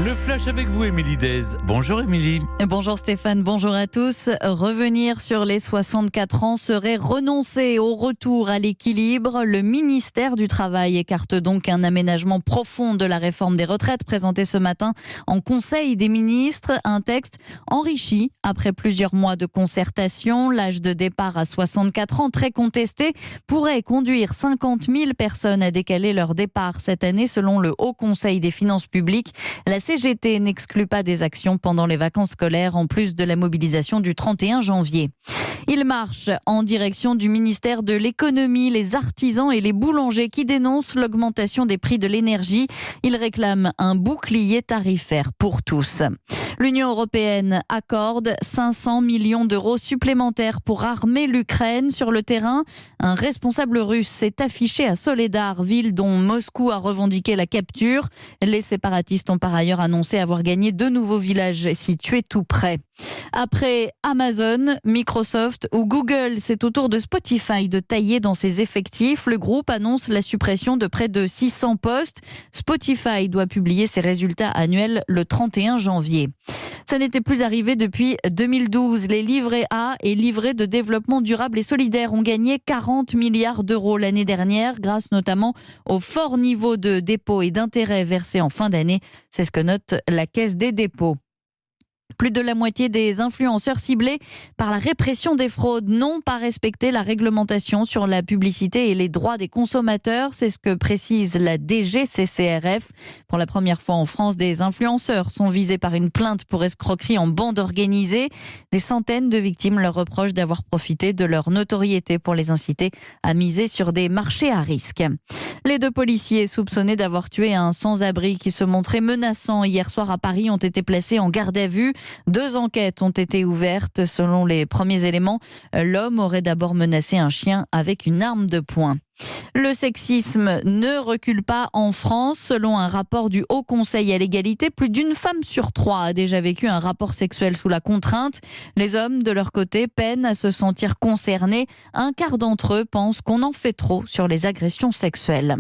Le flash avec vous, Émilie Dez. Bonjour Émilie. Bonjour Stéphane, bonjour à tous. Revenir sur les 64 ans serait renoncer au retour à l'équilibre. Le ministère du Travail écarte donc un aménagement profond de la réforme des retraites présenté ce matin en Conseil des ministres. Un texte enrichi après plusieurs mois de concertation. L'âge de départ à 64 ans, très contesté, pourrait conduire 50 000 personnes à décaler leur départ cette année selon le Haut Conseil des finances publiques. La CGT n'exclut pas des actions pendant les vacances scolaires en plus de la mobilisation du 31 janvier. Il marche en direction du ministère de l'économie, les artisans et les boulangers qui dénoncent l'augmentation des prix de l'énergie. Ils réclament un bouclier tarifaire pour tous. L'Union européenne accorde 500 millions d'euros supplémentaires pour armer l'Ukraine sur le terrain. Un responsable russe s'est affiché à Soledar, ville dont Moscou a revendiqué la capture. Les séparatistes ont par ailleurs annoncé avoir gagné 2 nouveaux villages situés tout près. Après Amazon, Microsoft ou Google, c'est au tour de Spotify de tailler dans ses effectifs. Le groupe annonce la suppression de près de 600 postes. Spotify doit publier ses résultats annuels le 31 janvier. Ça n'était plus arrivé depuis 2012. Les livrets A et livrets de développement durable et solidaire ont gagné 40 milliards d'euros l'année dernière, grâce notamment au fort niveau de dépôts et d'intérêts versés en fin d'année. C'est ce que note la Caisse des dépôts. Plus de la moitié des influenceurs ciblés par la répression des fraudes n'ont pas respecté la réglementation sur la publicité et les droits des consommateurs. C'est ce que précise la DGCCRF. Pour la première fois en France, des influenceurs sont visés par une plainte pour escroquerie en bande organisée. Des centaines de victimes leur reprochent d'avoir profité de leur notoriété pour les inciter à miser sur des marchés à risque. Les 2 policiers soupçonnés d'avoir tué un sans-abri qui se montrait menaçant hier soir à Paris ont été placés en garde à vue. 2 enquêtes ont été ouvertes. Selon les premiers éléments, l'homme aurait d'abord menacé un chien avec une arme de poing. Le sexisme ne recule pas en France. Selon un rapport du Haut Conseil à l'égalité, plus d'une femme sur 3 a déjà vécu un rapport sexuel sous la contrainte. Les hommes, de leur côté, peinent à se sentir concernés. Un quart d'entre eux pensent qu'on en fait trop sur les agressions sexuelles.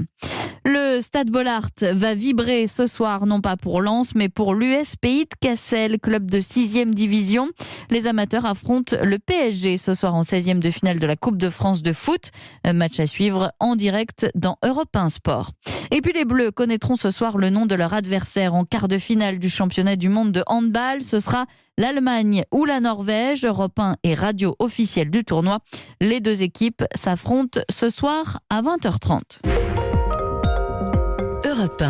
Le Stade Bollaert va vibrer ce soir, non pas pour Lens, mais pour l'US Pays de Cassel, club de 6e division. Les amateurs affrontent le PSG ce soir en 16e de finale de la Coupe de France de foot. Un match à suivre en direct dans Europe 1 Sport. Et puis les Bleus connaîtront ce soir le nom de leur adversaire en quart de finale du championnat du monde de handball. Ce sera l'Allemagne ou la Norvège. Europe 1 est radio officielle du tournoi. Les 2 équipes s'affrontent ce soir à 20h30. Europe 1.